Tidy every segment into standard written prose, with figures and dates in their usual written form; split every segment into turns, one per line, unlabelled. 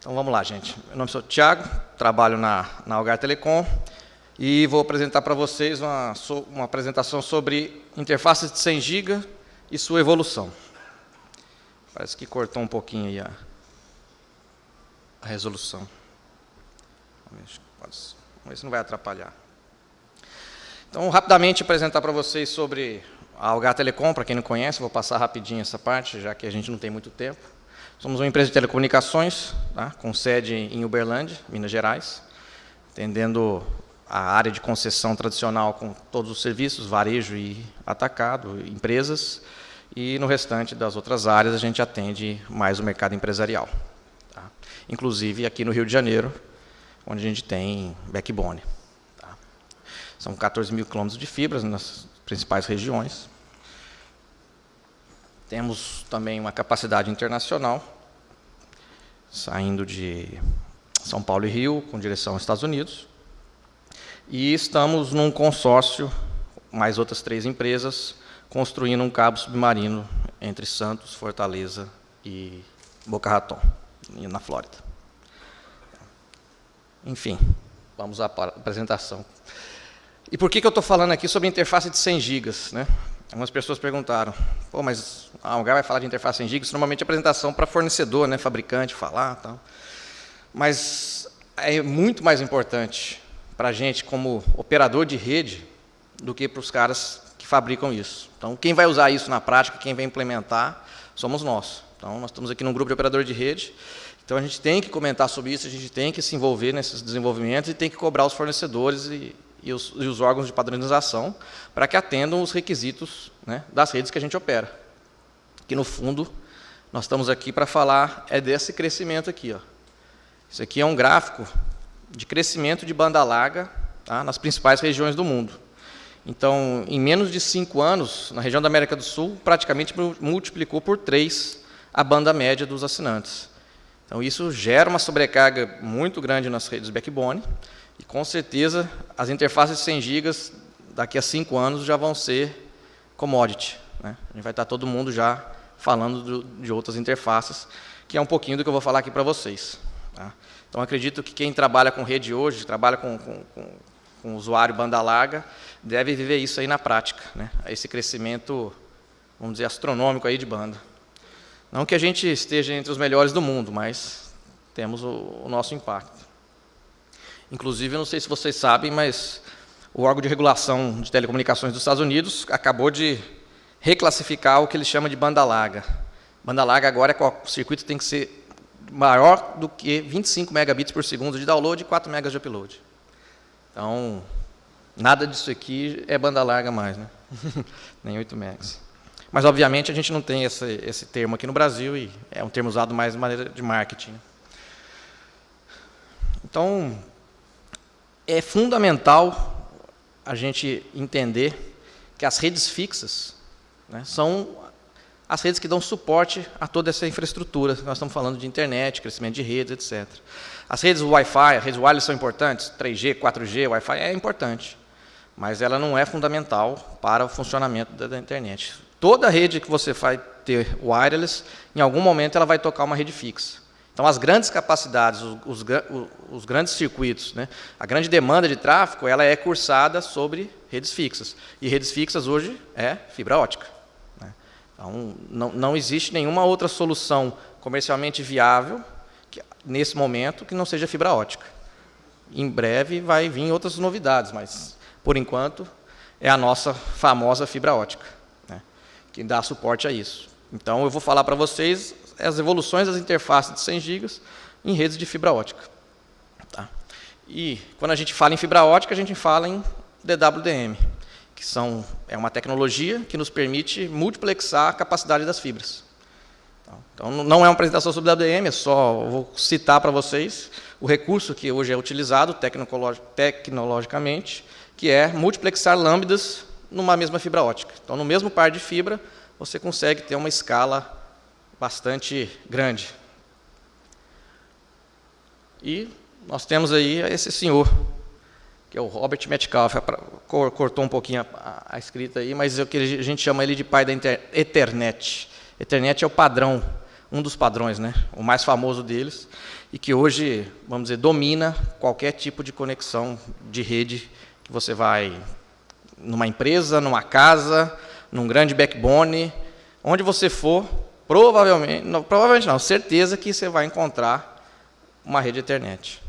Então vamos lá, gente. Meu nome é Thiago, trabalho na Algar Telecom e vou apresentar para vocês uma apresentação sobre interfaces de 100 GB e sua evolução. Parece que cortou um pouquinho aí a resolução. Vamos ver se não vai atrapalhar. Então, rapidamente apresentar para vocês sobre a Algar Telecom, para quem não conhece, vou passar rapidinho essa parte, já que a gente não tem muito tempo. Somos uma empresa de telecomunicações, tá, com sede em Uberlândia, Minas Gerais, atendendo a área de concessão tradicional com todos os serviços, varejo e atacado, empresas, e no restante das outras áreas a gente atende mais o mercado empresarial. Tá? Inclusive aqui no Rio de Janeiro, onde a gente tem backbone. Tá? São 14 mil quilômetros de fibras nas principais regiões. Temos também uma capacidade internacional, saindo de São Paulo e Rio, com direção aos Estados Unidos. E estamos num consórcio, mais outras 3 empresas, construindo um cabo submarino entre Santos, Fortaleza e Boca Raton, na Flórida. Enfim, vamos à apresentação. E por que eu estou falando aqui sobre interface de 100 GB, né? Algumas pessoas perguntaram, pô, mas a Algar vai falar de interface 100 GB, isso normalmente é apresentação para fornecedor, né, fabricante, falar, tal. Mas é muito mais importante para a gente como operador de rede do que para os caras que fabricam isso. Então, quem vai usar isso na prática, quem vai implementar, somos nós. Então, nós estamos aqui num grupo de operador de rede, então a gente tem que comentar sobre isso, a gente tem que se envolver nesses desenvolvimentos e tem que cobrar os fornecedores e os órgãos de padronização para que atendam os requisitos, né, das redes que a gente opera. Que, no fundo, nós estamos aqui para falar desse crescimento aqui. Ó. Isso aqui é um gráfico de crescimento de banda larga, tá, nas principais regiões do mundo. Então, em menos de 5 anos, na região da América do Sul, praticamente multiplicou por 3 a banda média dos assinantes. Então, isso gera uma sobrecarga muito grande nas redes backbone, e, com certeza, as interfaces de 100 GB, daqui a 5 anos, já vão ser commodity. Né? A gente vai estar todo mundo já falando de outras interfaces, que é um pouquinho do que eu vou falar aqui para vocês. Tá? Então, acredito que quem trabalha com rede hoje, trabalha com usuário banda larga, deve viver isso aí na prática. Né? Esse crescimento, vamos dizer, astronômico aí de banda. Não que a gente esteja entre os melhores do mundo, mas temos o nosso impacto. Inclusive, eu não sei se vocês sabem, mas o órgão de regulação de telecomunicações dos Estados Unidos acabou de reclassificar o que ele chama de banda larga. Banda larga agora o circuito tem que ser maior do que 25 megabits por segundo de download e 4 megas de upload. Então, nada disso aqui é banda larga mais, né? Nem 8 megas. Mas, obviamente, a gente não tem esse termo aqui no Brasil e é um termo usado mais de maneira de marketing. Então, é fundamental a gente entender que as redes fixas, né, são as redes que dão suporte a toda essa infraestrutura. Nós estamos falando de internet, crescimento de redes, etc. As redes Wi-Fi, as redes wireless são importantes, 3G, 4G, Wi-Fi é importante, mas ela não é fundamental para o funcionamento da internet. Toda rede que você vai ter wireless, em algum momento ela vai tocar uma rede fixa. Então, as grandes capacidades, os grandes circuitos, né, a grande demanda de tráfego, ela é cursada sobre redes fixas. E redes fixas hoje é fibra ótica. Né? Então, não existe nenhuma outra solução comercialmente viável, nesse momento, que não seja fibra ótica. Em breve vai vir outras novidades, mas, por enquanto, é a nossa famosa fibra ótica, né, que dá suporte a isso. Então, eu vou falar para vocês as evoluções das interfaces de 100 GB em redes de fibra ótica. Tá? E, quando a gente fala em fibra ótica, a gente fala em DWDM, que é uma tecnologia que nos permite multiplexar a capacidade das fibras. Então, não é uma apresentação sobre DWDM, vou citar para vocês o recurso que hoje é utilizado tecnologicamente, que é multiplexar lambdas numa mesma fibra ótica. Então, no mesmo par de fibra, você consegue ter uma escala bastante grande. E nós temos aí esse senhor, que é o Robert Metcalfe, cortou um pouquinho a escrita aí, mas a gente chama ele de pai da Ethernet. Ethernet é o padrão um dos padrões, né, o mais famoso deles, e que hoje, vamos dizer, domina qualquer tipo de conexão de rede que você vai numa empresa, numa casa, num grande backbone, onde você for, provavelmente não, certeza que você vai encontrar uma rede Ethernet.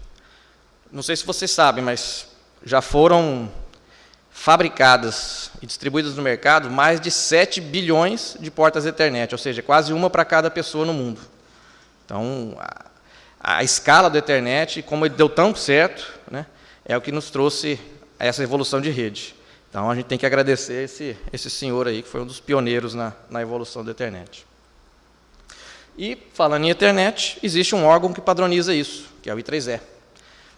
Não sei se vocês sabem, mas já foram fabricadas e distribuídas no mercado mais de 7 bilhões de portas Ethernet, ou seja, quase uma para cada pessoa no mundo. Então, a escala do Ethernet, como ele deu tão certo, né, é o que nos trouxe a essa evolução de rede. Então, a gente tem que agradecer esse senhor aí, que foi um dos pioneiros na evolução do Ethernet. E, falando em Ethernet, existe um órgão que padroniza isso, que é o I3E.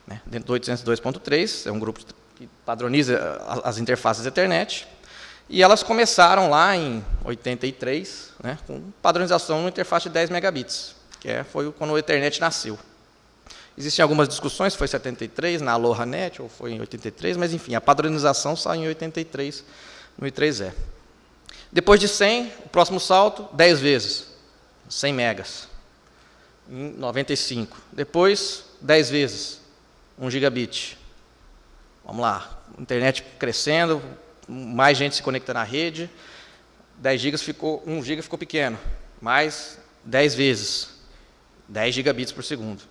Né? Dentro do 802.3, é um grupo que padroniza as interfaces Ethernet, e elas começaram lá em 83, né, com padronização no interface de 10 megabits, que foi quando o Ethernet nasceu. Existem algumas discussões, se foi em 73, na AlohaNet, ou foi em 83, mas, enfim, a padronização saiu em 83 no I3E. Depois de 100, o próximo salto, 10 vezes, 100 megas, em 95. Depois, 10 vezes, 1 gigabit. Vamos lá, internet crescendo, mais gente se conectando à rede, 10 gigas ficou, 1 giga ficou pequeno, mais 10 vezes, 10 gigabits por segundo.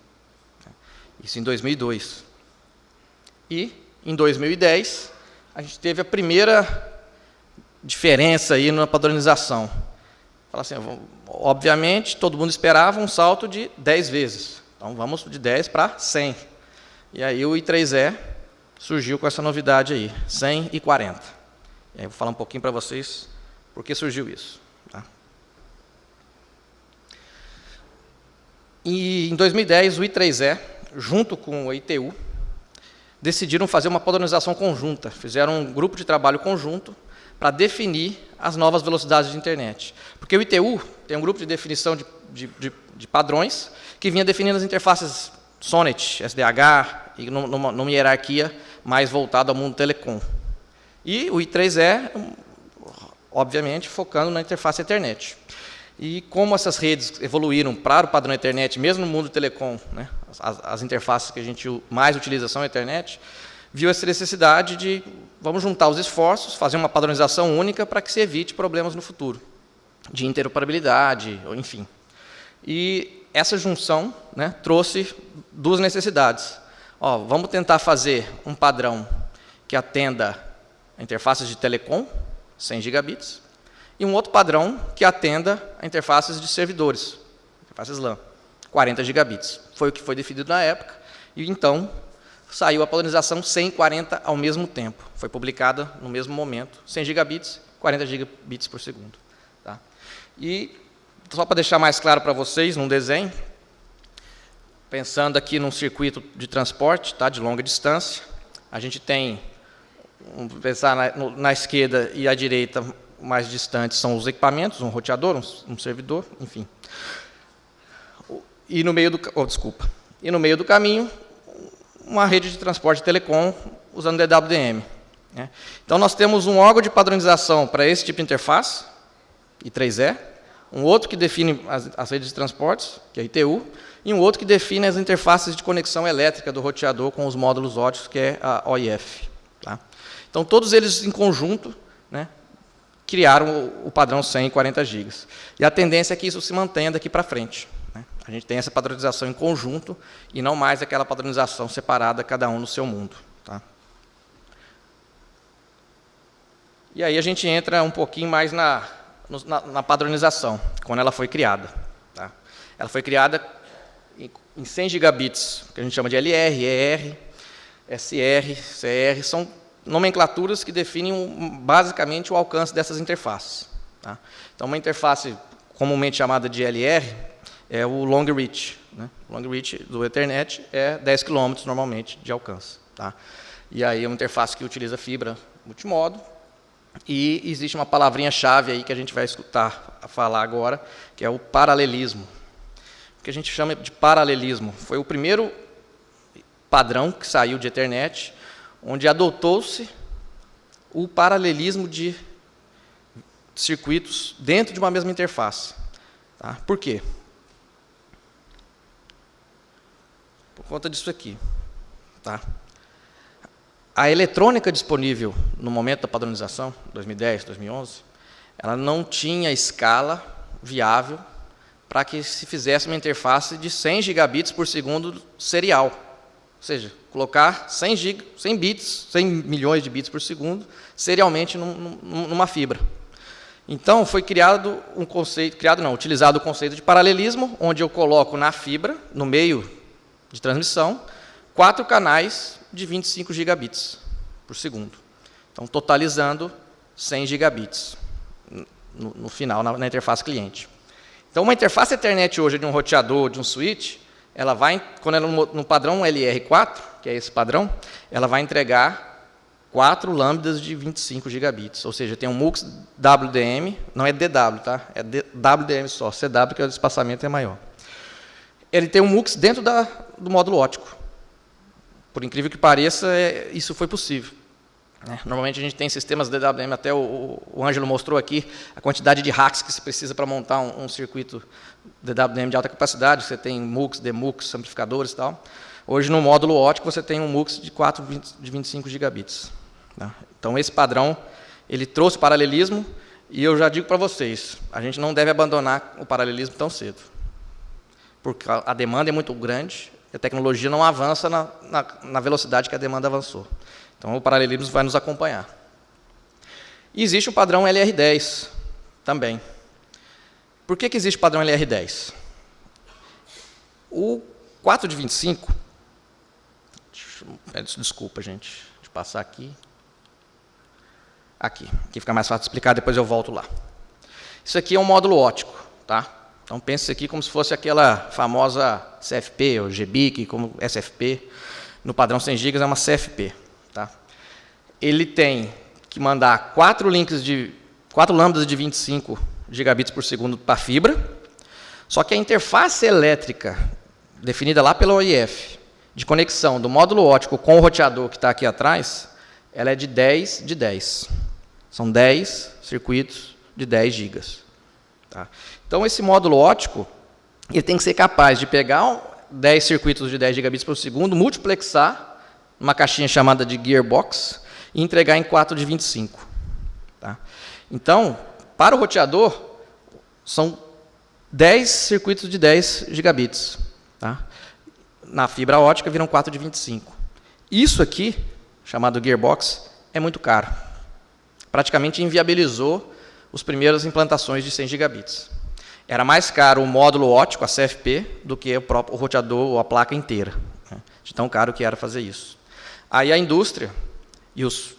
Isso em 2002. E, em 2010, a gente teve a primeira diferença aí na padronização. Fala assim, obviamente, todo mundo esperava um salto de 10 vezes. Então, vamos de 10 para 100. E aí o I3E surgiu com essa novidade aí, 100 e 40. E aí eu vou falar um pouquinho para vocês por que surgiu isso. Tá? E em 2010, o I3E, junto com o ITU, decidiram fazer uma padronização conjunta. Fizeram um grupo de trabalho conjunto para definir as novas velocidades de internet. Porque o ITU tem um grupo de definição de padrões que vinha definindo as interfaces SONET, SDH, e numa hierarquia mais voltada ao mundo telecom. E o I3E, obviamente, focando na interface Ethernet. E como essas redes evoluíram para o padrão Ethernet, mesmo no mundo telecom, né, as interfaces que a gente mais utiliza são a Ethernet, viu essa necessidade de, vamos juntar os esforços, fazer uma padronização única para que se evite problemas no futuro, de interoperabilidade, enfim. E essa junção, né, trouxe duas necessidades. Vamos tentar fazer um padrão que atenda a interfaces de telecom, 100 gigabits, e um outro padrão que atenda a interfaces de servidores, interfaces LAN, 40 gigabits. Foi o que foi definido na época, e então saiu a padronização 100 e 40 ao mesmo tempo. Foi publicada no mesmo momento, 100 gigabits, 40 gigabits por segundo. Tá? E, só para deixar mais claro para vocês, num desenho, pensando aqui num circuito de transporte, tá, de longa distância, a gente tem, vamos pensar na esquerda e à direita, mais distantes são os equipamentos, um roteador, um servidor, enfim. E no meio do caminho, uma rede de transporte de telecom usando DWDM. Né? Então, nós temos um órgão de padronização para esse tipo de interface, I3E, um outro que define as redes de transportes, que é a ITU, e um outro que define as interfaces de conexão elétrica do roteador com os módulos óticos, que é a OIF. Tá? Então, todos eles em conjunto, né, criaram o padrão 100 e 40 gigas. E a tendência é que isso se mantenha daqui para frente. Né? A gente tem essa padronização em conjunto e não mais aquela padronização separada, cada um no seu mundo. Tá? E aí a gente entra um pouquinho mais na padronização, quando ela foi criada. Tá? Ela foi criada em 100 gigabits, que a gente chama de LR, ER, SR, CR, são nomenclaturas que definem basicamente o alcance dessas interfaces. Tá? Então, uma interface comumente chamada de LR é o long reach. Né? O long reach do Ethernet é 10 km normalmente de alcance. Tá? E aí é uma interface que utiliza fibra multimodo, e existe uma palavrinha-chave aí que a gente vai escutar falar agora, que é o paralelismo. O que a gente chama de paralelismo. Foi o primeiro padrão que saiu de Ethernet, onde adotou-se o paralelismo de circuitos dentro de uma mesma interface. Tá? Por quê? Por conta disso aqui. Tá? A eletrônica disponível no momento da padronização, 2010, 2011, ela não tinha escala viável para que se fizesse uma interface de 100 gigabits por segundo serial. Ou seja, colocar 100 bits, 100 milhões de bits por segundo, serialmente numa fibra. Então, foi criado um conceito, utilizado o conceito de paralelismo, onde eu coloco na fibra, no meio de transmissão, 4 canais de 25 gigabits por segundo. Então, totalizando 100 gigabits no final, na interface cliente. Então, uma interface Ethernet hoje de um roteador, de um switch, ela vai, quando ela no padrão LR4, que é esse padrão, ela vai entregar 4 lambdas de 25 gigabits. Ou seja, tem um MUX WDM, não é DW, tá? É WDM só, CW, que o espaçamento é maior. Ele tem um MUX dentro do módulo óptico. Por incrível que pareça, isso foi possível. Normalmente a gente tem sistemas DWDM, até o Ângelo mostrou aqui a quantidade de racks que se precisa para montar um circuito DWDM de alta capacidade. Você tem MUX, DMUX, amplificadores e tal. Hoje, no módulo óptico, você tem um MUX de 25 gigabits. Tá? Então, esse padrão ele trouxe paralelismo, e eu já digo para vocês, a gente não deve abandonar o paralelismo tão cedo. Porque a demanda é muito grande, e a tecnologia não avança na velocidade que a demanda avançou. Então, o paralelismo vai nos acompanhar. E existe o padrão LR10 também. Por que existe o padrão LR10? O 4 de 25... Desculpa, gente. Deixa eu passar aqui. Aqui fica mais fácil de explicar, depois eu volto lá. Isso aqui é um módulo óptico. Tá? Então, pense isso aqui como se fosse aquela famosa CFP, ou GBIC, como SFP. No padrão 100 GB é uma CFP. Tá? Ele tem que mandar 4 lambdas de 25 gigabits por segundo para a fibra, só que a interface elétrica, definida lá pela OIF, de conexão do módulo óptico com o roteador que está aqui atrás, ela é de 10 de 10. São 10 circuitos de 10 gigas. Tá? Então, esse módulo óptico ele tem que ser capaz de pegar 10 circuitos de 10 gigabits por segundo, multiplexar uma caixinha chamada de gearbox e entregar em 4 de 25. Tá? Então, para o roteador, são 10 circuitos de 10 gigabits. Tá? Na fibra óptica, viram 4 de 25. Isso aqui, chamado gearbox, é muito caro. Praticamente inviabilizou as primeiras implantações de 100 gigabits. Era mais caro o módulo óptico, a CFP, do que o roteador ou a placa inteira. De tão caro que era fazer isso. Aí a indústria e os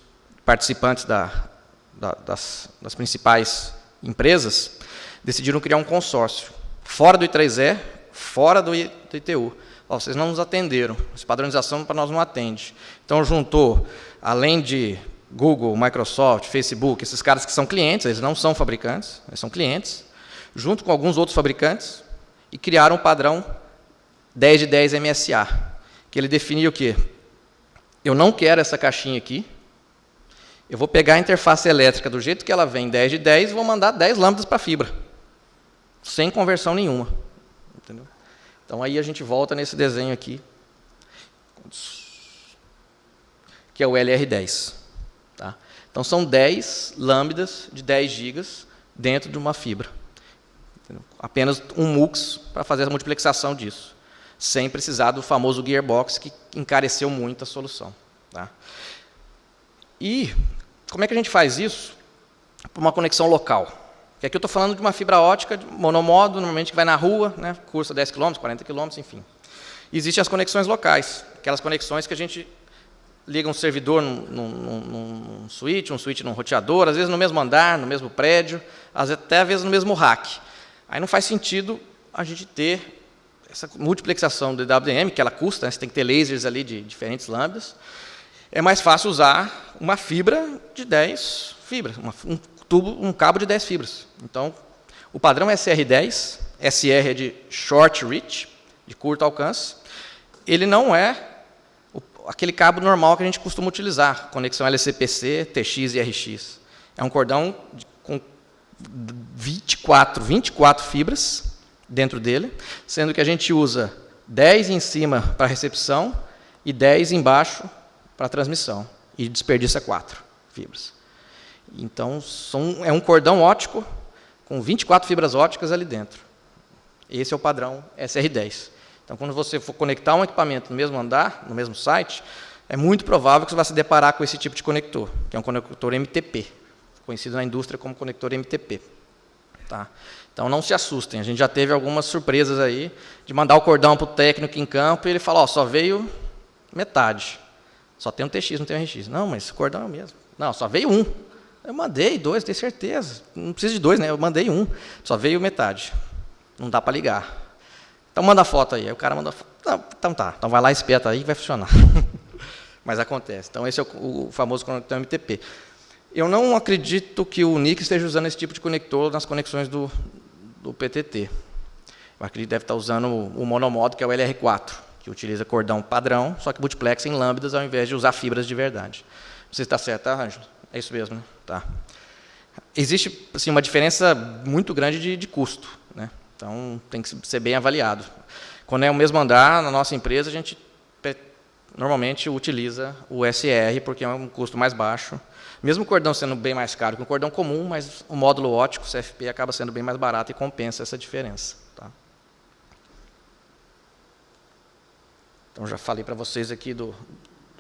participantes das principais empresas decidiram criar um consórcio, fora do I3E, fora do ITU. Vocês não nos atenderam, essa padronização para nós não atende. Então, juntou, além de Google, Microsoft, Facebook, esses caras que são clientes, eles não são fabricantes, eles são clientes, junto com alguns outros fabricantes, e criaram o padrão 10 de 10 MSA, que ele definia o quê? Eu não quero essa caixinha aqui, eu vou pegar a interface elétrica do jeito que ela vem, 10 de 10, e vou mandar 10 lambdas para a fibra, sem conversão nenhuma. Entendeu? Então, aí a gente volta nesse desenho aqui, que é o LR10. Tá? Então, são 10 lambdas de 10 gigas dentro de uma fibra. Entendeu? Apenas um MUX para fazer a multiplexação disso, sem precisar do famoso gearbox, que encareceu muito a solução. Tá? E como é que a gente faz isso para uma conexão local? Porque aqui eu estou falando de uma fibra óptica de monomodo, normalmente que vai na rua, né, cursa 10 km, 40 km, enfim. E existem as conexões locais, aquelas conexões que a gente liga um servidor num switch, um switch num roteador, às vezes no mesmo andar, no mesmo prédio, até às vezes no mesmo rack. Aí não faz sentido a gente ter essa multiplexação do DWDM, que ela custa, né, você tem que ter lasers ali de diferentes lambdas. É mais fácil usar uma fibra de 10 fibras, um cabo de 10 fibras. Então, o padrão SR10, SR é de Short Reach, de curto alcance, ele não é aquele cabo normal que a gente costuma utilizar, conexão LCPC, TX e RX. É um cordão com 24 fibras dentro dele, sendo que a gente usa 10 em cima para recepção e 10 embaixo para transmissão. E desperdiça 4 fibras. Então, é um cordão óptico com 24 fibras ópticas ali dentro. Esse é o padrão SR10. Então, quando você for conectar um equipamento no mesmo andar, no mesmo site, é muito provável que você vai se deparar com esse tipo de conector, que é um conector MTP, conhecido na indústria como conector MTP. Tá? Então, não se assustem. A gente já teve algumas surpresas aí de mandar o cordão para o técnico em campo e ele fala, só veio metade. Só tem um TX, não tem um RX. Não, mas esse cordão é o mesmo. Não, só veio um. Eu mandei 2, tenho certeza. Não precisa de 2, né? Eu mandei 1. Só veio metade. Não dá para ligar. Então manda a foto aí. Aí o cara manda a foto. Não, então tá. Então vai lá, espeta aí e vai funcionar. Mas acontece. Então esse é o famoso conector MTP. Eu não acredito que o NIC esteja usando esse tipo de conector nas conexões do PTT. Eu acredito que deve estar usando o monomodo, que é o LR4, que utiliza cordão padrão, só que multiplex em lambdas ao invés de usar fibras de verdade. Não sei se está certo, tá, Ângelo? É isso mesmo, né? Tá. Existe assim, uma diferença muito grande de custo, né? Então tem que ser bem avaliado. Quando é o mesmo andar, na nossa empresa, a gente normalmente utiliza o SR, porque é um custo mais baixo. Mesmo o cordão sendo bem mais caro que o cordão comum, mas o módulo óptico, CFP, acaba sendo bem mais barato e compensa essa diferença. Tá? Então já falei para vocês aqui do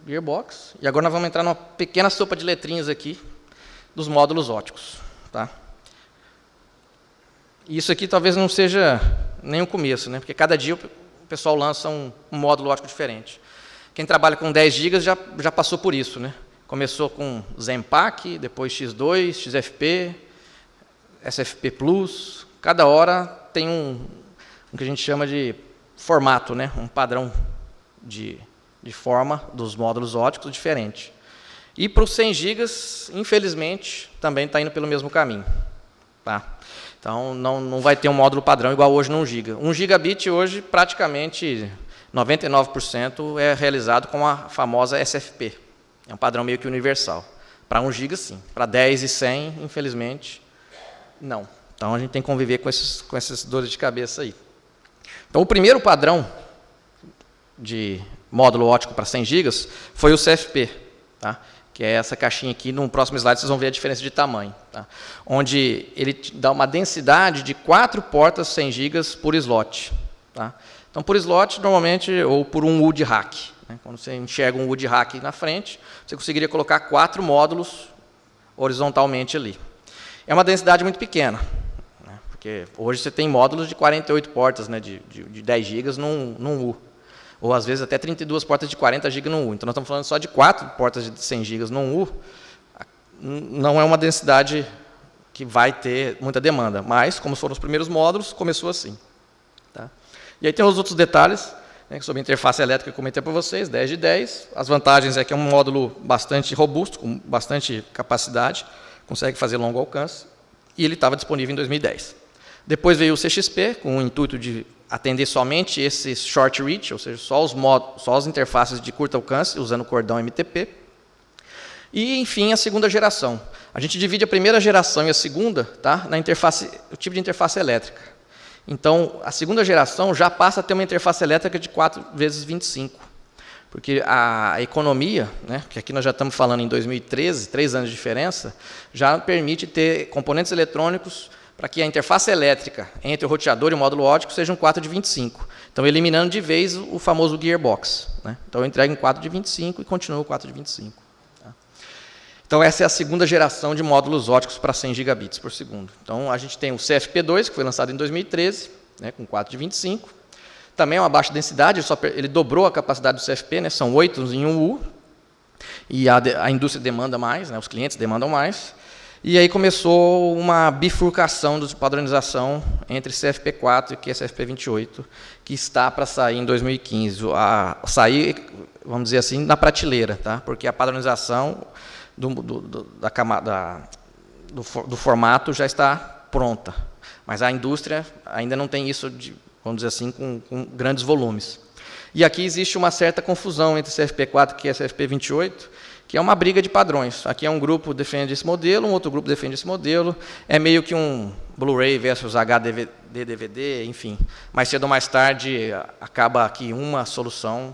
Gearbox. E agora nós vamos entrar numa pequena sopa de letrinhas aqui dos módulos ópticos. Tá? E isso aqui talvez não seja nem o começo, né? Porque cada dia o pessoal lança um módulo óptico diferente. Quem trabalha com 10 GB já passou por isso. Né? Começou com Zenpack, depois X2, XFP, SFP Plus. Cada hora tem um que a gente chama de formato, né? Um padrão de forma dos módulos ópticos diferente. E para os 100 GB, infelizmente, também está indo pelo mesmo caminho. Tá? Então, não vai ter um módulo padrão igual hoje no 1 GB. 1 gigabit hoje, praticamente 99% é realizado com a famosa SFP. É um padrão meio que universal. Para 1 GB, sim. Para 10 e 100, infelizmente, não. Então, a gente tem que conviver com essas dores de cabeça aí. Então, o primeiro padrão de módulo óptico para 100 GB foi o CFP, tá? Que é essa caixinha aqui. No próximo slide vocês vão ver a diferença de tamanho. Tá? Onde ele dá uma densidade de 4 portas 100 GB por slot. Tá? Então, por slot, normalmente, ou por um UD rack. Né? Quando você enxerga um UD rack na frente, você conseguiria colocar 4 módulos horizontalmente ali. É uma densidade muito pequena. Né? Porque hoje você tem módulos de 48 portas, né? de 10 GB num U. Ou, às vezes, até 32 portas de 40 GB no U. Então, nós estamos falando só de 4 portas de 100 GB no U. Não é uma densidade que vai ter muita demanda. Mas, como foram os primeiros módulos, começou assim. Tá? E aí tem os outros detalhes, né, sobre a interface elétrica que eu comentei para vocês, 10 de 10. As vantagens é que é um módulo bastante robusto, com bastante capacidade, consegue fazer longo alcance. E ele estava disponível em 2010. Depois veio o CXP, com o intuito de atender somente esse short reach, ou seja, só as interfaces de curto alcance, usando o cordão MTP. E, enfim, a segunda geração. A gente divide a primeira geração e a segunda, tá, na interface, o tipo de interface elétrica. Então, a segunda geração já passa a ter uma interface elétrica de 4 vezes 25. Porque a economia, né, que aqui nós já estamos falando em 2013, 3 anos de diferença, já permite ter componentes eletrônicos para que a interface elétrica entre o roteador e o módulo óptico seja um 4 de 25. Então, eliminando de vez o famoso gearbox. Né? Então, eu entrego em 4 de 25 e continuo 4 de 25. Tá? Então, essa é a segunda geração de módulos ópticos para 100 gigabits por segundo. Então, a gente tem o CFP2, que foi lançado em 2013, né, com 4 de 25. Também é uma baixa densidade, ele dobrou a capacidade do CFP, né, são 8 em um U. E a indústria demanda mais, né, os clientes demandam mais. E aí começou uma bifurcação de padronização entre CFP4 e CFP28, que está para sair em 2015. Sair, vamos dizer assim, na prateleira, tá? Porque a padronização do formato já está pronta. Mas a indústria ainda não tem isso, vamos dizer assim, com grandes volumes. E aqui existe uma certa confusão entre CFP4 e CFP28, que é uma briga de padrões. Aqui é um grupo defende esse modelo, um outro grupo defende esse modelo. É meio que um Blu-ray versus HD, DVD, enfim. Mais cedo ou mais tarde, acaba que uma solução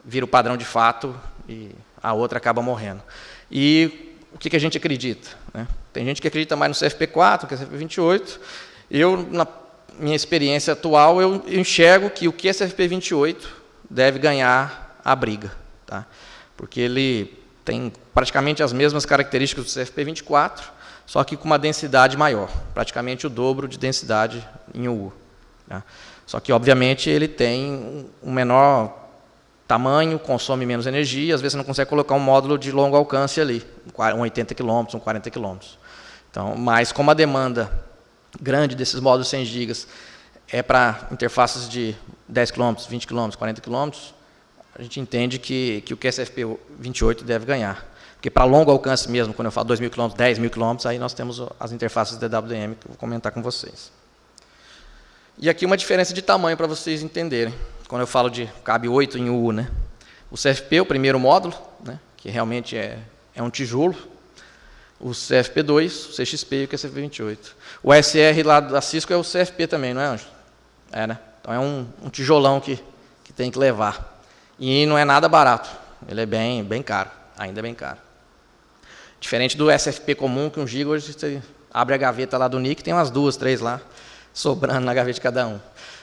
vira o padrão de fato e a outra acaba morrendo. E o que a gente acredita, né? Tem gente que acredita mais no CFP4, que é CFP28. Eu, na minha experiência atual, eu enxergo que o que é CFP28 deve ganhar a briga, tá? Porque ele tem praticamente as mesmas características do CFP24, só que com uma densidade maior, praticamente o dobro de densidade em UU. Tá? Só que, obviamente, ele tem um menor tamanho, consome menos energia, às vezes você não consegue colocar um módulo de longo alcance ali, um 80 km, um 40 km. Então, mas como a demanda grande desses módulos 100 GB é para interfaces de 10 km, 20 km, 40 km, a gente entende que o QSFP28 deve ganhar. Porque para longo alcance mesmo, quando eu falo 2.000 km, 10.000 km, aí nós temos as interfaces DWDM que eu vou comentar com vocês. E aqui uma diferença de tamanho para vocês entenderem. Quando eu falo de cabe 8 em UU, né? O CFP, o primeiro módulo, né? Que realmente é um tijolo. O CFP2, o CXP e o QSFP28. O SR lá da Cisco é o CFP também, não é, Ângelo? É, né? Então é um tijolão que tem que levar. E não é nada barato. Ele é bem caro. Ainda é bem caro. Diferente do SFP comum, que 1 GB, hoje você abre a gaveta lá do NIC, tem umas 2, 3 lá, sobrando na gaveta de cada um.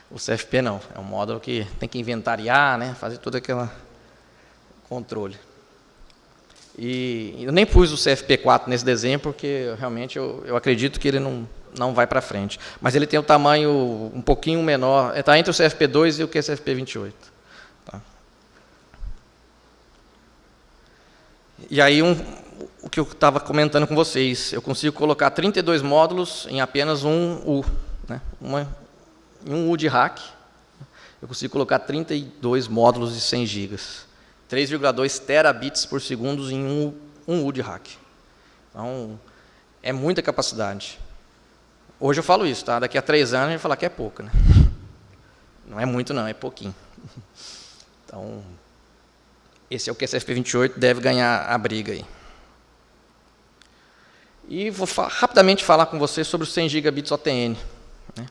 O CFP não. É um módulo que tem que inventariar, né? Fazer todo aquele controle. E eu nem pus o CFP4 nesse desenho, porque realmente eu acredito que ele não vai para frente. Mas ele tem o tamanho um pouquinho menor, está entre o CFP2 e o QSFP28. Tá? E aí, o que eu estava comentando com vocês, eu consigo colocar 32 módulos em apenas um U. Né? Em um U de rack, eu consigo colocar 32 módulos de 100 GB. 3,2 terabits por segundo em um U de rack. Então, é muita capacidade. Hoje eu falo isso, tá? Daqui a 3 anos a gente vai falar que é pouco, né? Não é muito não, é pouquinho. Então, esse é o QSFP28, deve ganhar a briga aí. E vou rapidamente falar com vocês sobre os 100 gigabits OTN. Né?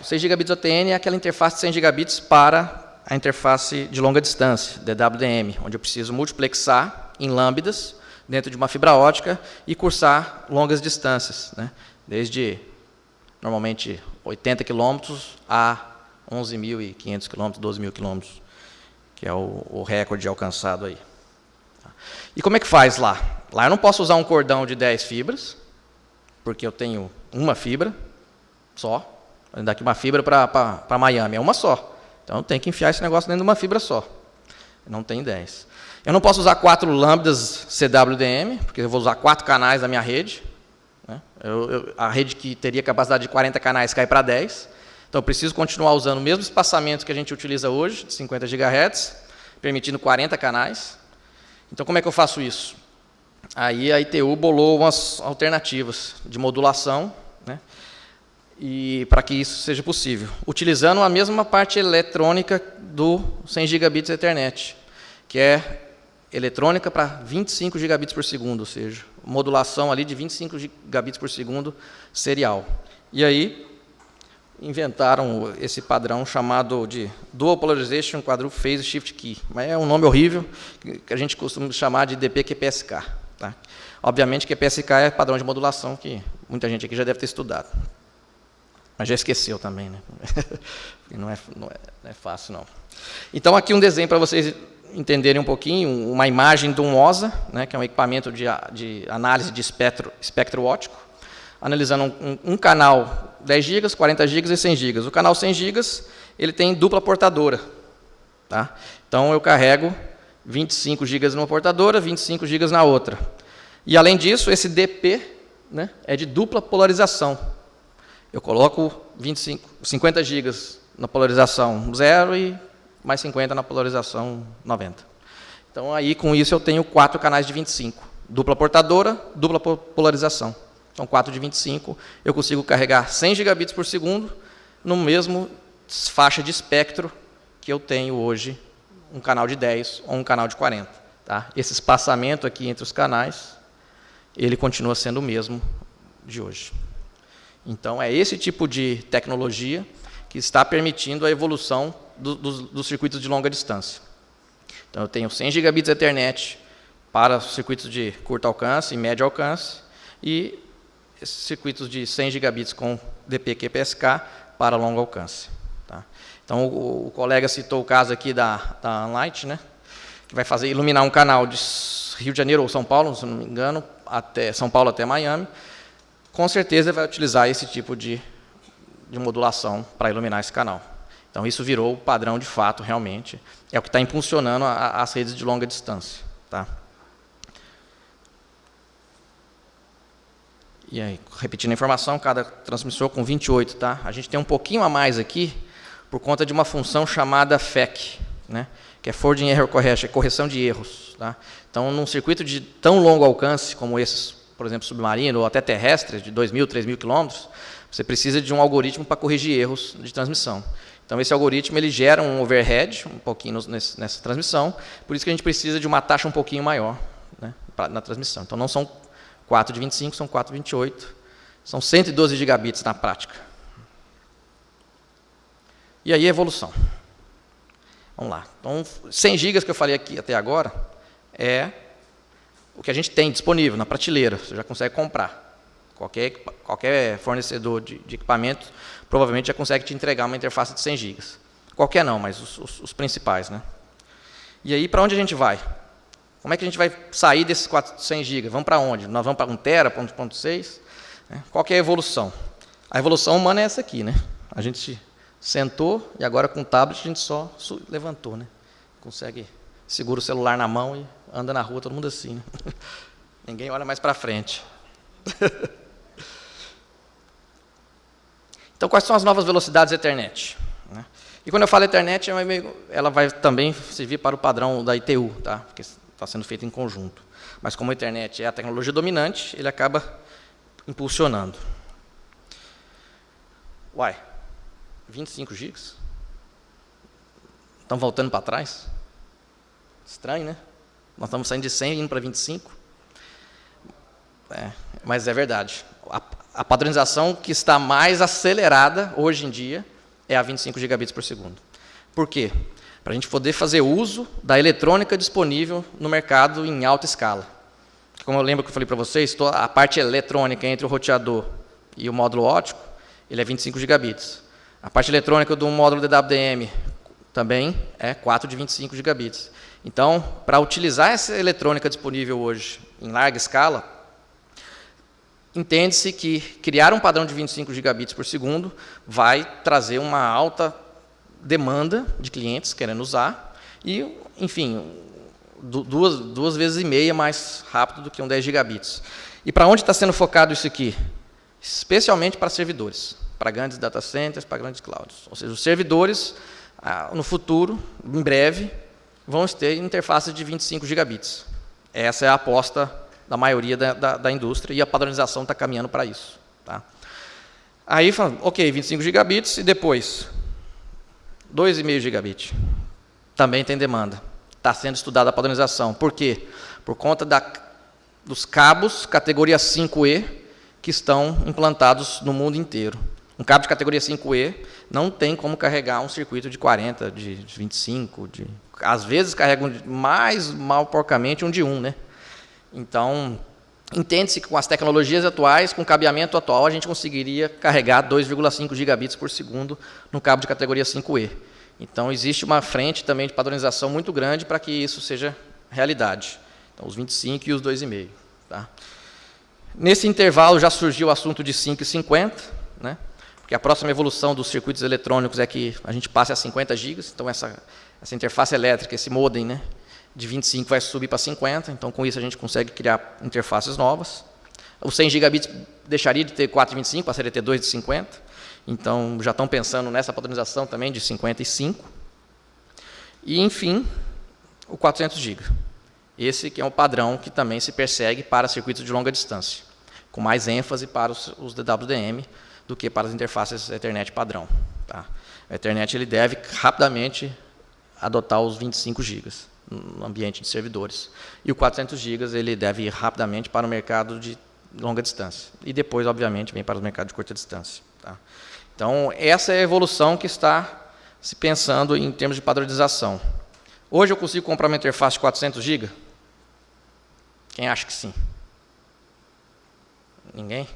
O 100 gigabits OTN é aquela interface de 100 gigabits para a interface de longa distância, DWDM, onde eu preciso multiplexar em lambdas dentro de uma fibra ótica e cursar longas distâncias, né? Desde, normalmente, 80 km a 11.500 km, 12.000 km, que é o recorde alcançado aí. E como é que faz lá? Lá eu não posso usar um cordão de 10 fibras, porque eu tenho uma fibra só. Vou dar aqui uma fibra para Miami, é uma só. Então, eu tenho que enfiar esse negócio dentro de uma fibra só. Não tem 10. Eu não posso usar 4 lambdas CWDM, porque eu vou usar 4 canais da minha rede. Né? A rede que teria capacidade de 40 canais cai para 10. Então, eu preciso continuar usando o mesmo espaçamento que a gente utiliza hoje, de 50 GHz, permitindo 40 canais. Então, como é que eu faço isso? Aí a ITU bolou umas alternativas de modulação, né? E para que isso seja possível, utilizando a mesma parte eletrônica do 100 gigabits Ethernet, que é eletrônica para 25 gigabits por segundo, ou seja, modulação ali de 25 gigabits por segundo serial. E aí inventaram esse padrão chamado de Dual Polarization Quadruple Phase Shift Key, mas é um nome horrível que a gente costuma chamar de DP-QPSK. Tá? Obviamente, QPSK é padrão de modulação que muita gente aqui já deve ter estudado. Mas já esqueceu também, né? não é fácil, não. Então, aqui um desenho para vocês entenderem um pouquinho, uma imagem de um OSA, né, que é um equipamento de análise de espectro óptico, analisando um canal 10 GB, 40 GB e 100 GB. O canal 100 GB ele tem dupla portadora. Tá? Então, eu carrego 25 GB numa portadora, 25 GB na outra. E, além disso, esse DP, né, é de dupla polarização. Eu coloco 50 GB na polarização 0 e mais 50 na polarização 90. Então, aí, com isso, eu tenho 4 canais de 25. Dupla portadora, dupla polarização. Então, 4 de 25, eu consigo carregar 100 gigabits por segundo no mesmo faixa de espectro que eu tenho hoje, um canal de 10 ou um canal de 40. Tá? Esse espaçamento aqui entre os canais, ele continua sendo o mesmo de hoje. Então, é esse tipo de tecnologia que está permitindo a evolução dos circuitos de longa distância. Então, eu tenho 100 gigabits Ethernet para circuitos de curto alcance e médio alcance, e esses circuitos de 100 gigabits com DP-QPSK para longo alcance. Tá? Então, o colega citou o caso aqui da Light, né, que vai iluminar um canal de Rio de Janeiro ou São Paulo, se não me engano, até São Paulo até Miami. Com certeza vai utilizar esse tipo de modulação para iluminar esse canal. Então, isso virou o padrão de fato, realmente. É o que está impulsionando as redes de longa distância. Tá? E aí, repetindo a informação, cada transmissor com 28. Tá? A gente tem um pouquinho a mais aqui, por conta de uma função chamada FEC, né? Que é Forwarding Error Correction, é correção de erros. Tá? Então, num circuito de tão longo alcance, como esses, por exemplo, submarino ou até terrestre, de 2.000, 3.000 quilômetros, você precisa de um algoritmo para corrigir erros de transmissão. Então, esse algoritmo ele gera um overhead, um pouquinho nessa transmissão, por isso que a gente precisa de uma taxa um pouquinho maior, né, na transmissão. Então, não são 4 de 25, são 4 de 28, são 112 gigabits na prática. E aí, a evolução. Vamos lá. Então, 100 gigas que eu falei aqui até agora é o que a gente tem disponível na prateleira, você já consegue comprar. Qualquer fornecedor de equipamento provavelmente já consegue te entregar uma interface de 100 gigas. Qualquer não, mas os principais. Né? E aí, para onde a gente vai? Como é que a gente vai sair desses 100 gigas? Vamos para onde? Nós vamos para 1 tera, para 1.6? Qual que é a evolução? A evolução humana é essa aqui. Né? A gente sentou e agora com o tablet a gente só levantou. Né? Consegue, segura o celular na mão e anda na rua, todo mundo assim. Né? Ninguém olha mais para frente. Então, quais são as novas velocidades Ethernet? E quando eu falo Ethernet, ela vai também servir para o padrão da ITU, tá? Porque está sendo feito em conjunto. Mas como a Ethernet é a tecnologia dominante, ele acaba impulsionando. 25 gigas? Estão voltando para trás? Estranho, né? Nós estamos saindo de 100 e indo para 25. Mas é verdade. A padronização que está mais acelerada hoje em dia é a 25 gigabits por segundo. Por quê? Para a gente poder fazer uso da eletrônica disponível no mercado em alta escala. Como eu lembro que eu falei para vocês, a parte eletrônica entre o roteador e o módulo óptico, ele é 25 gigabits. A parte eletrônica do módulo DWDM também é 4 de 25 gigabits. Então, para utilizar essa eletrônica disponível hoje em larga escala, entende-se que criar um padrão de 25 gigabits por segundo vai trazer uma alta demanda de clientes querendo usar e, enfim, duas vezes e meia mais rápido do que um 10 gigabits. E para onde está sendo focado isso aqui? Especialmente para servidores, para grandes data centers, para grandes clouds. Ou seja, os servidores, no futuro, em breve, vão ter interfaces de 25 gigabits. Essa é a aposta da maioria da indústria, e a padronização está caminhando para isso. Tá? Aí, ok, 25 gigabits, e depois 2,5 gigabits. Também tem demanda. Está sendo estudada a padronização. Por quê? Por conta dos cabos categoria 5E que estão implantados no mundo inteiro. Um cabo de categoria 5E não tem como carregar um circuito de 40, de 25, às vezes carrega mais mal porcamente um de 1, né? Então, entende-se que com as tecnologias atuais, com o cabeamento atual, a gente conseguiria carregar 2,5 gigabits por segundo no cabo de categoria 5E. Então, existe uma frente também de padronização muito grande para que isso seja realidade. Então, os 25 e os 2,5. Tá? Nesse intervalo já surgiu o assunto de 5,50, né? Porque a próxima evolução dos circuitos eletrônicos é que a gente passe a 50 gigas, então essa interface elétrica, esse modem, né, de 25 vai subir para 50, então com isso a gente consegue criar interfaces novas. Os 100 gigabits deixaria de ter 4,25, passaria a ter 2 de 50, então já estão pensando nessa padronização também de 55. E, enfim, o 400 GB. Esse que é um padrão que também se persegue para circuitos de longa distância, com mais ênfase para os DWDM do que para as interfaces Ethernet padrão. Tá? O Ethernet ele deve rapidamente adotar os 25 GB no ambiente de servidores. E o 400 GB ele deve ir rapidamente para o mercado de longa distância. E depois, obviamente, vem para os mercados de curta distância. Tá? Então, essa é a evolução que está se pensando em termos de padronização. Hoje eu consigo comprar uma interface de 400 GB? Quem acha que sim? Ninguém?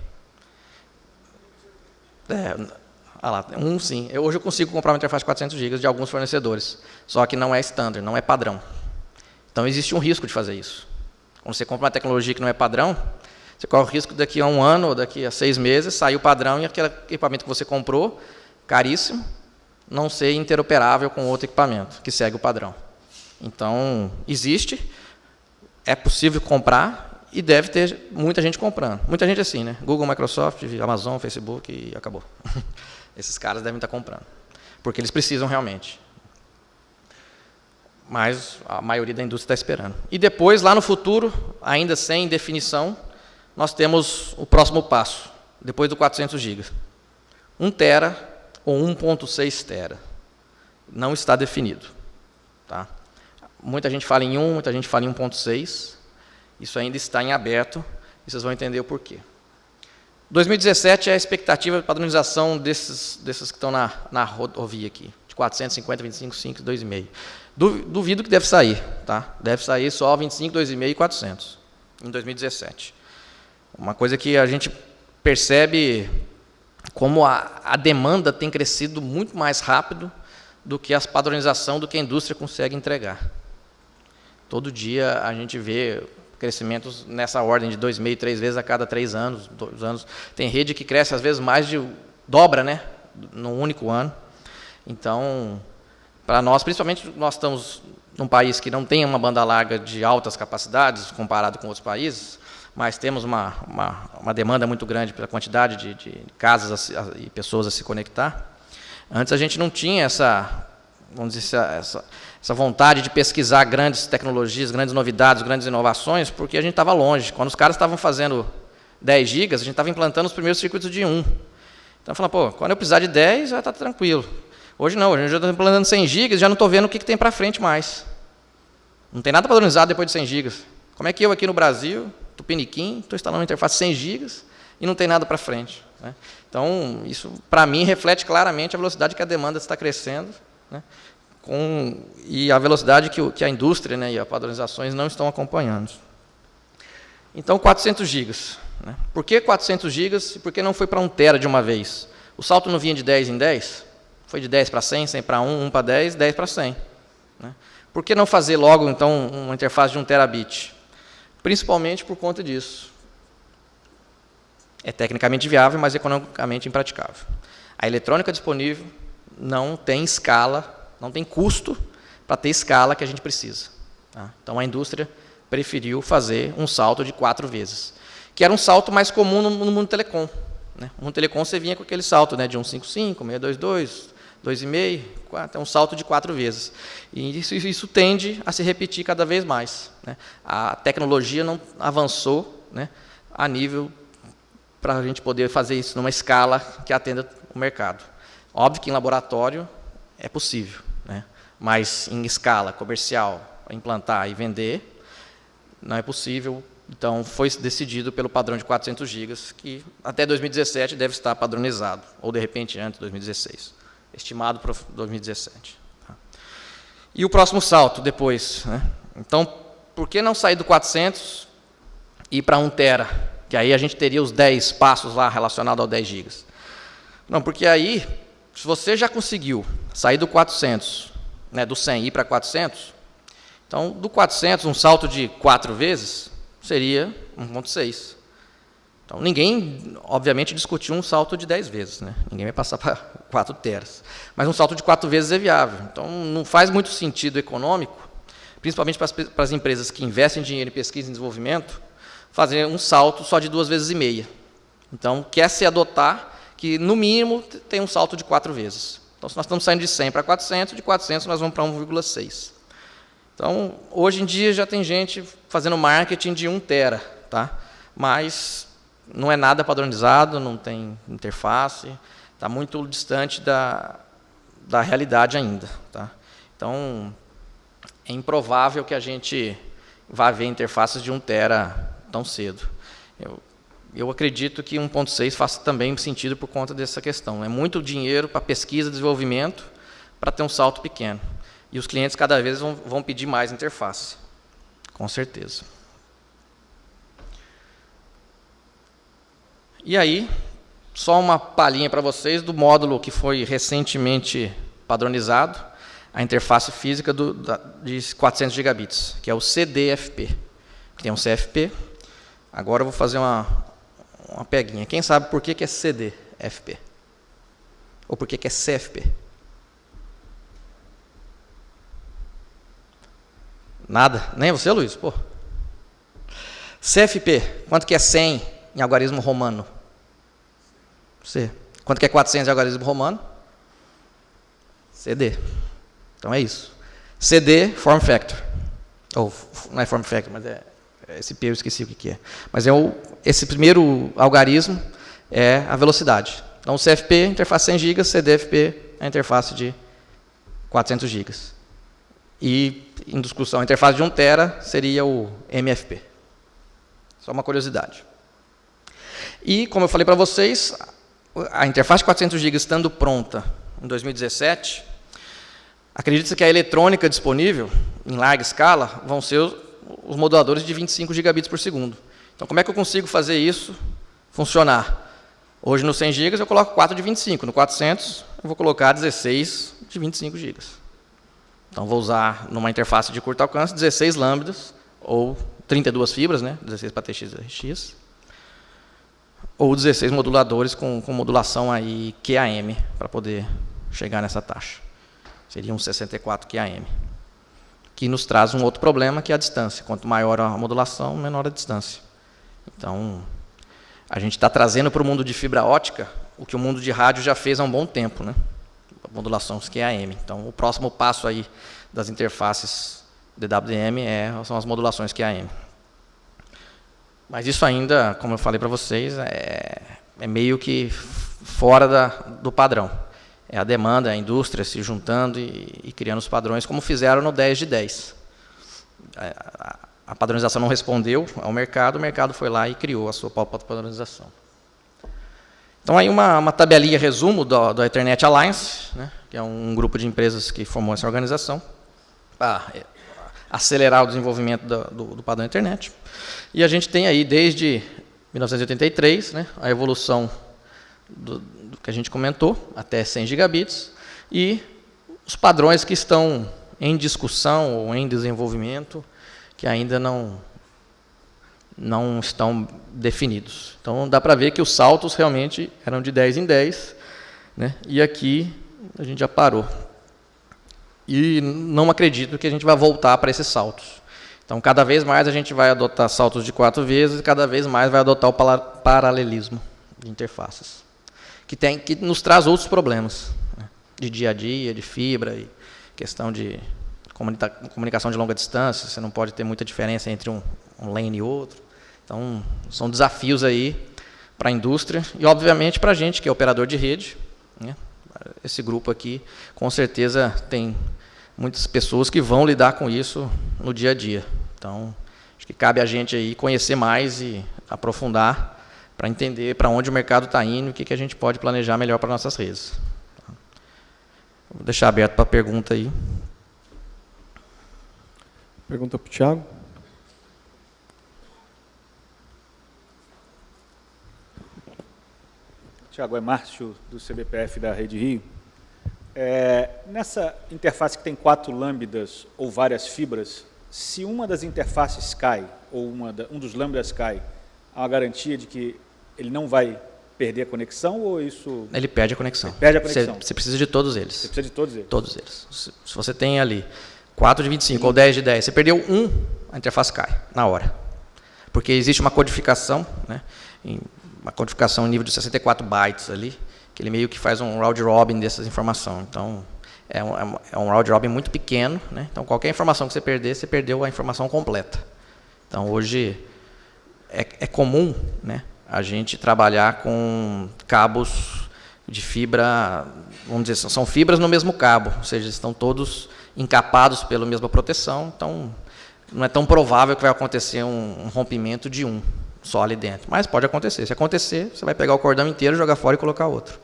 Lá, sim. Hoje eu consigo comprar uma interface de 400 GB de alguns fornecedores, só que não é standard, não é padrão. Então, existe um risco de fazer isso. Quando você compra uma tecnologia que não é padrão, você corre o risco daqui a 1 ano ou daqui a 6 meses sair o padrão e aquele equipamento que você comprou, caríssimo, não ser interoperável com outro equipamento que segue o padrão. Então, existe, é possível comprar e deve ter muita gente comprando. Muita gente assim, né? Google, Microsoft, Amazon, Facebook e acabou. Esses caras devem estar comprando, porque eles precisam realmente. Mas a maioria da indústria está esperando. E depois, lá no futuro, ainda sem definição, nós temos o próximo passo, depois do 400 GB. 1 tera ou 1.6 tera. Não está definido. Tá? Muita gente fala em 1, muita gente fala em 1.6. Isso ainda está em aberto, e vocês vão entender o porquê. 2017 é a expectativa de padronização desses que estão na rodovia aqui, de 450, 25, 5, 2,5. Duvido que deve sair, tá? Deve sair só 25, 2,5 e 400 em 2017. Uma coisa que a gente percebe como a demanda tem crescido muito mais rápido do que a padronização do que a indústria consegue entregar. Todo dia a gente vê crescimentos nessa ordem de 2,5, 3 vezes a cada 3 anos, 2 anos. Tem rede que cresce às vezes mais de dobra, né, num único ano. Então, para nós, principalmente nós estamos num país que não tem uma banda larga de altas capacidades comparado com outros países, mas temos uma demanda muito grande pela quantidade de casas e pessoas a se conectar. Antes a gente não tinha essa vontade de pesquisar grandes tecnologias, grandes novidades, grandes inovações, porque a gente estava longe. Quando os caras estavam fazendo 10 gigas, a gente estava implantando os primeiros circuitos de 1. Então, falando, pô, quando eu precisar de 10, já está tranquilo. Hoje não, hoje eu já estou implantando 100 gigas e já não estou vendo o que tem para frente mais. Não tem nada padronizado depois de 100 gigas. Como é que eu aqui no Brasil, Tupiniquim, estou instalando uma interface 100 gigas e não tem nada para frente? Né? Então, isso, para mim, reflete claramente a velocidade que a demanda está crescendo, né? E a velocidade que a indústria, né, e as padronizações não estão acompanhando. Então, 400 gigas. Né? Por que 400 gigas e por que não foi para 1 tera de uma vez? O salto não vinha de 10 em 10? Foi de 10 para 100, 100 para 1, 1 para 10, 10 para 100. Né? Por que não fazer logo, então, uma interface de 1 terabit? Principalmente por conta disso. É tecnicamente viável, mas economicamente impraticável. A eletrônica disponível não tem escala, não tem custo para ter escala que a gente precisa. Tá? Então, a indústria preferiu fazer um salto de 4 vezes, que era um salto mais comum no mundo telecom. Né? No mundo telecom, você vinha com aquele salto, né, de 155, 622, 2,5, 4, é um salto de 4 vezes. E isso tende a se repetir cada vez mais. Né? A tecnologia não avançou, né, a nível para a gente poder fazer isso numa escala que atenda o mercado. Óbvio que em laboratório é possível, né? Mas em escala comercial, implantar e vender, não é possível. Então, foi decidido pelo padrão de 400 gigas, que até 2017 deve estar padronizado, ou de repente antes de 2016, estimado para 2017. Tá? E o próximo salto depois, né? Então, por que não sair do 400 e ir para 1 tera? Que aí a gente teria os 10 passos lá relacionados aos 10 gigas. Não, porque aí, se você já conseguiu sair do 400, né, do 100 e ir para 400, então, do 400, um salto de 4 vezes, seria 1.6. Então, ninguém, obviamente, discutiu um salto de 10 vezes. Né? Ninguém vai passar para 4 teras. Mas um salto de 4 vezes é viável. Então, não faz muito sentido econômico, principalmente para as empresas que investem dinheiro em pesquisa e desenvolvimento, fazer um salto só de 2,5 vezes. Então, quer se adotar que, no mínimo, tem um salto de 4 vezes. Então, se nós estamos saindo de 100 para 400, de 400 nós vamos para 1,6. Então, hoje em dia já tem gente fazendo marketing de 1 tera, tá? Mas não é nada padronizado, não tem interface, está muito distante da realidade ainda. Tá? Então, é improvável que a gente vá ver interfaces de 1 tera tão cedo. eu acredito que 1.6 faça também sentido por conta dessa questão. É muito dinheiro para pesquisa e desenvolvimento para ter um salto pequeno. E os clientes cada vez vão pedir mais interface, com certeza. E aí, só uma palhinha para vocês do módulo que foi recentemente padronizado, a interface física de 400 gigabits, que é o CDFP. Tem um CFP. Agora eu vou fazer uma peguinha. Quem sabe por que é CDFP? Ou por que é CFP? Nada? Nem você, Luiz? Pô. CFP, quanto que é 100 em algarismo romano? Você. Quanto que é 400 em algarismo romano? CD. Então é isso. CD, form factor. Ou, não é form factor, mas é esse P eu esqueci o que é. Mas esse primeiro algarismo é a velocidade. Então, o CFP, interface 100 GB, CDFP, a interface de 400 GB. E, em discussão, a interface de 1 TB seria o MFP. Só uma curiosidade. E, como eu falei para vocês, a interface de 400 GB estando pronta em 2017, acredita-se que a eletrônica disponível, em larga escala, vão ser os moduladores de 25 gigabits por segundo. Então, como é que eu consigo fazer isso funcionar? Hoje, no 100 GB, eu coloco 4 de 25. No 400, eu vou colocar 16 de 25 GB. Então, vou usar, numa interface de curto alcance, 16 lambdas, ou 32 fibras, né? 16 para TX e RX, ou 16 moduladores com modulação aí QAM, para poder chegar nessa taxa. Seria um 64 QAM. Que nos traz um outro problema, que é a distância. Quanto maior a modulação, menor a distância. Então, a gente está trazendo para o mundo de fibra ótica o que o mundo de rádio já fez há um bom tempo, né? Modulação QAM. Então, o próximo passo aí das interfaces DWDM são as modulações QAM. Mas isso ainda, como eu falei para vocês, é meio que fora do padrão. É a demanda, a indústria se juntando e criando os padrões, como fizeram no 10 de 10. A padronização não respondeu ao mercado, o mercado foi lá e criou a sua própria padronização. Então, aí uma tabelinha resumo da Ethernet Alliance, né, que é um grupo de empresas que formou essa organização, para acelerar o desenvolvimento do padrão Ethernet. E a gente tem aí, desde 1983, né, a evolução do que a gente comentou, até 100 gigabits, e os padrões que estão em discussão ou em desenvolvimento, que ainda não estão definidos. Então, dá para ver que os saltos realmente eram de 10 em 10, né? E aqui a gente já parou. E não acredito que a gente vai voltar para esses saltos. Então, cada vez mais a gente vai adotar saltos de 4 vezes e cada vez mais vai adotar o paralelismo de interfaces, que nos traz outros problemas, né? De dia a dia, de fibra, e questão de comunicação de longa distância. Você não pode ter muita diferença entre um lane e outro. Então, são desafios aí para a indústria e, obviamente, para a gente, que é operador de rede, né? Esse grupo aqui, com certeza, tem muitas pessoas que vão lidar com isso no dia a dia. Então, acho que cabe a gente aí conhecer mais e aprofundar para entender para onde o mercado está indo e o que a gente pode planejar melhor para nossas redes. Vou deixar aberto para a pergunta aí.
Pergunta para o Thiago.
Thiago, é Márcio, do CBPF da Rede Rio. Nessa interface que tem 4 lambdas ou várias fibras, se uma das interfaces cai, ou um dos lambdas cai, há uma garantia de que ele não vai perder a conexão, ou isso...
Ele perde a conexão.
Ele perde a conexão.
Você precisa de todos eles.
Você precisa de todos eles?
Todos eles. Se você tem ali 4 de 25 ou 10 de 10, você perdeu um, a interface cai, na hora. Porque existe uma codificação, né? Uma codificação em nível de 64 bytes ali, que ele meio que faz um round robin dessas informações. Então, é um round robin muito pequeno, né? Então, qualquer informação que você perder, você perdeu a informação completa. Então, hoje, é comum, né, a gente trabalhar com cabos de fibra, vamos dizer, são fibras no mesmo cabo, ou seja, estão todos encapados pela mesma proteção, então não é tão provável que vai acontecer um rompimento de um. só ali dentro. Mas pode acontecer. Se acontecer, você vai pegar o cordão inteiro, jogar fora e colocar outro.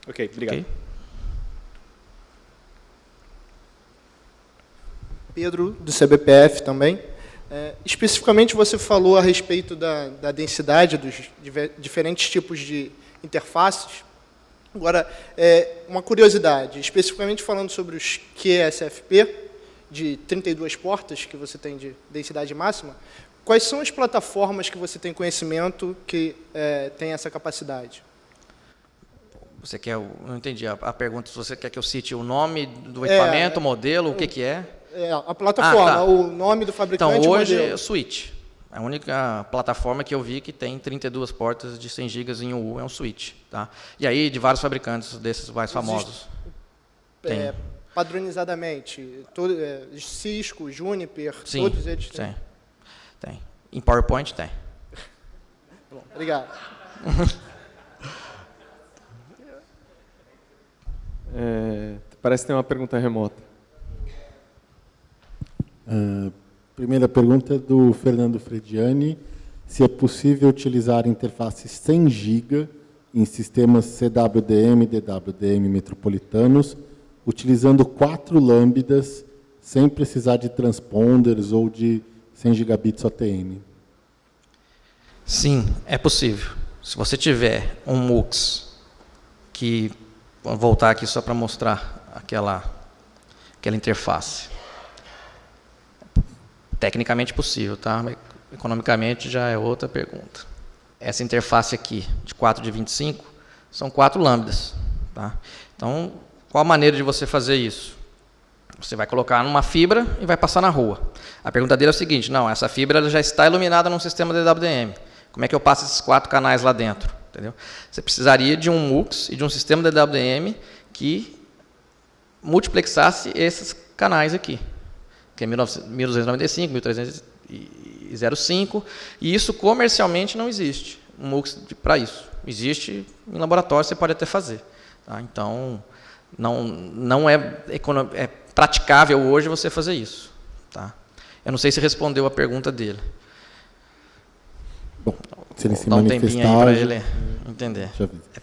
Ok, obrigado.
Ok?
Pedro, do CBPF também. Especificamente, você falou a respeito da densidade dos diferentes tipos de interfaces. Agora, uma curiosidade, especificamente falando sobre os QSFP, de 32 portas que você tem de densidade máxima, quais são as plataformas que você tem conhecimento que tem essa capacidade?
Você quer, não entendi a pergunta, se você quer que eu cite o nome do equipamento, o modelo, o que é?
A plataforma,
tá.
o nome do fabricante.
Então, hoje
o modelo.
é o Switch. A única plataforma que eu vi que tem 32 portas de 100 GB em UU é um Switch. Tá? E aí, de vários fabricantes desses mais famosos. Tem.
Padronizadamente, Cisco, Juniper,
Sim,
todos eles têm.
sim. Tem. Em PowerPoint tem.
Bom, obrigado.
Parece que tem uma pergunta remota.
Primeira pergunta é do Fernando Frediani. Se é possível utilizar interfaces 100 GB em sistemas CWDM, DWDM metropolitanos, utilizando 4 lambdas, sem precisar de transponders ou de 100 gigabits OTN?
Sim, é possível. Se você tiver um MUX, que, vou voltar aqui só para mostrar aquela interface. Tecnicamente possível, tá? Mas economicamente já é outra pergunta. Essa interface aqui, de 4 de 25, são 4 lambdas. Tá? Então, qual a maneira de você fazer isso? Você vai colocar numa fibra e vai passar na rua. A pergunta dele é o seguinte, não, essa fibra ela já está iluminada num sistema DWDM. Como é que eu passo esses 4 canais lá dentro? Entendeu? Você precisaria de um MUX e de um sistema DWDM que multiplexasse esses canais aqui, que é 1295, 1305, e isso comercialmente não existe, um MUX para isso. Existe em laboratório, você pode até fazer. Tá? Então, não é praticável hoje você fazer isso. Tá? Eu não sei se respondeu a pergunta dele.
Bom, se ele se
Dá um tempinho aí para ele entender.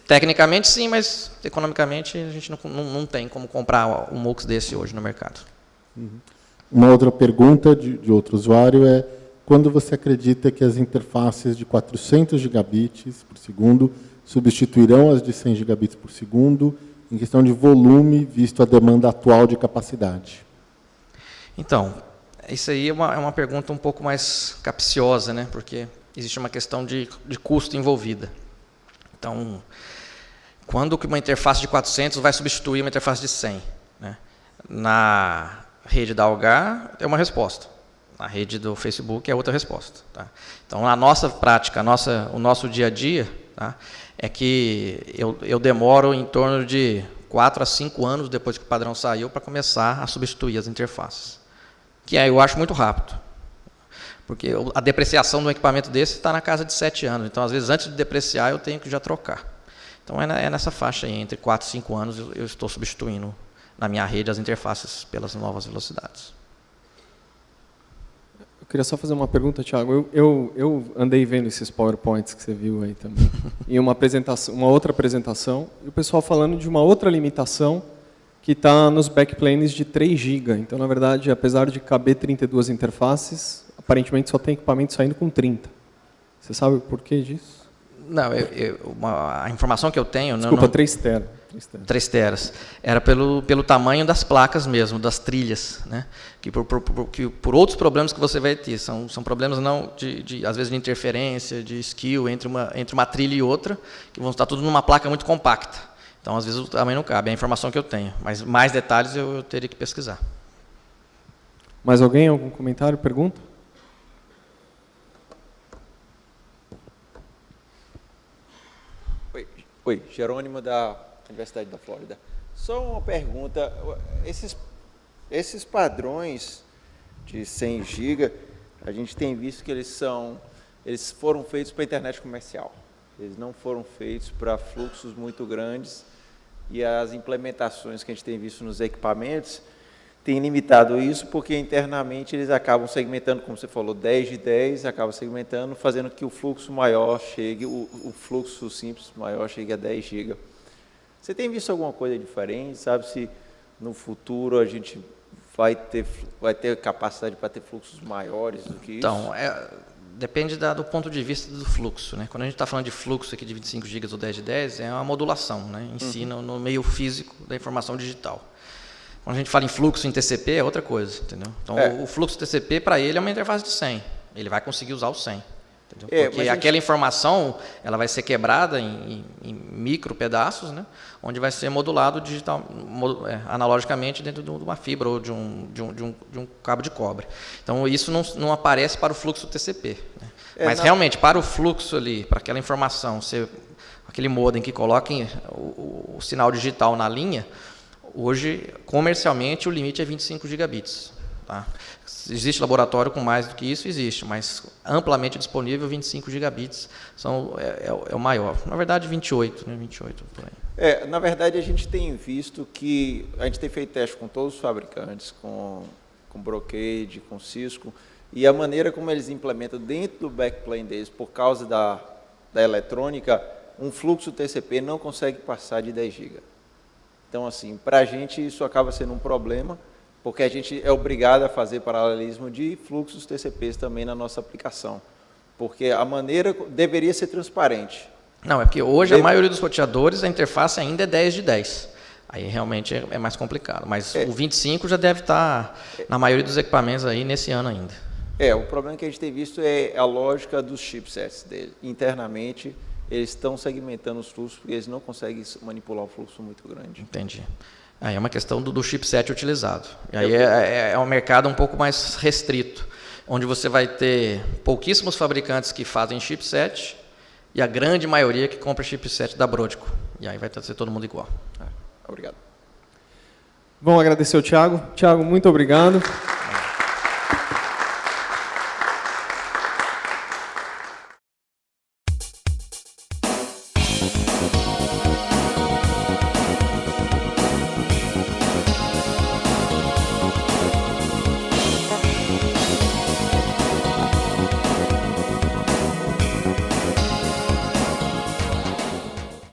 Tecnicamente sim, mas economicamente a gente não tem como comprar um MUX desse hoje no mercado.
Uma outra pergunta de outro usuário é: quando você acredita que as interfaces de 400 gigabits por segundo substituirão as de 100 gigabits por segundo em questão de volume, visto a demanda atual de capacidade?
Então, isso aí é uma pergunta um pouco mais capciosa, né? Porque existe uma questão de custo envolvida. Então, quando que uma interface de 400 vai substituir uma interface de 100? Né? Na rede da Algar é uma resposta. Na rede do Facebook é outra resposta. Tá? Então, a nossa prática, o nosso dia a dia, tá? É que eu demoro em torno de 4 a 5 anos depois que o padrão saiu para começar a substituir as interfaces. Que eu acho muito rápido. Porque a depreciação do equipamento desse está na casa de 7 anos. Então, às vezes, antes de depreciar, eu tenho que já trocar. Então, é nessa faixa aí, entre 4 e 5 anos, eu estou substituindo na minha rede as interfaces pelas novas velocidades.
Eu queria só fazer uma pergunta, Thiago. Eu andei vendo esses PowerPoints que você viu aí também. Em uma outra apresentação, e o pessoal falando de uma outra limitação que está nos backplanes de 3 GB. Então, na verdade, apesar de caber 32 interfaces, aparentemente só tem equipamento saindo com 30. Você sabe o porquê disso?
Não, a informação que eu tenho...
Desculpa, 3 teras.
3 teras. Era pelo tamanho das placas mesmo, das trilhas. Né? Que por outros problemas que você vai ter. São problemas não às vezes de interferência, de skew entre uma trilha e outra, que vão estar tudo numa placa muito compacta. Então, às vezes, o tamanho não cabe. É a informação que eu tenho. Mas mais detalhes eu teria que pesquisar.
Mais alguém? Algum comentário, pergunta?
Oi, Jerônimo da Universidade da Flórida. Só uma pergunta, esses padrões de 100 GB, a gente tem visto que eles foram feitos para a internet comercial. Eles não foram feitos para fluxos muito grandes e as implementações que a gente tem visto nos equipamentos tem limitado isso, porque internamente eles acabam segmentando, como você falou, 10 de 10, acabam segmentando, fazendo que o fluxo maior chegue, o fluxo simples maior chegue a 10 GB. Você tem visto alguma coisa diferente? Sabe se no futuro a gente vai ter capacidade para ter fluxos maiores do que isso?
Então, depende do ponto de vista do fluxo, né? Quando a gente está falando de fluxo aqui de 25 GB ou 10 de 10, é uma modulação, né? Em si, no meio físico da informação digital. Quando a gente fala em fluxo em TCP, é outra coisa, entendeu? Então, o fluxo TCP, para ele, é uma interface de 100. Ele vai conseguir usar o 100. Entendeu? Porque aquela informação ela vai ser quebrada em micro pedaços, né? Onde vai ser modulado analogicamente dentro de uma fibra ou de um cabo de cobre. Então, isso não aparece para o fluxo TCP. Né? Mas, realmente, para o fluxo ali, para aquela informação, aquele modem que coloca o sinal digital na linha, hoje, comercialmente, o limite é 25 gigabits. Tá? Existe laboratório com mais do que isso? Existe, mas amplamente disponível, 25 gigabits é o maior. Na verdade, 28, né? 28 por aí.
Na verdade, a gente tem visto que a gente tem feito teste com todos os fabricantes, com Brocade, com Cisco, e a maneira como eles implementam dentro do backplane deles, por causa da eletrônica, um fluxo TCP não consegue passar de 10 GB. Então, assim, para a gente isso acaba sendo um problema, porque a gente é obrigado a fazer paralelismo de fluxos TCPs também na nossa aplicação, porque a maneira deveria ser transparente.
Não, é porque hoje a maioria dos roteadores, a interface ainda é 10 de 10. Aí realmente é mais complicado, mas o 25 já deve estar na maioria dos equipamentos aí nesse ano ainda.
O problema que a gente tem visto é a lógica dos chipsets dele. Internamente, eles estão segmentando os fluxos porque eles não conseguem manipular um fluxo muito grande.
Entendi. Aí é uma questão do chipset utilizado. E aí é um mercado um pouco mais restrito, onde você vai ter pouquíssimos fabricantes que fazem chipset e a grande maioria que compra chipset da Broadcom. E aí vai ser todo mundo igual.
Obrigado.
Vamos agradecer ao Thiago. Thiago, muito obrigado.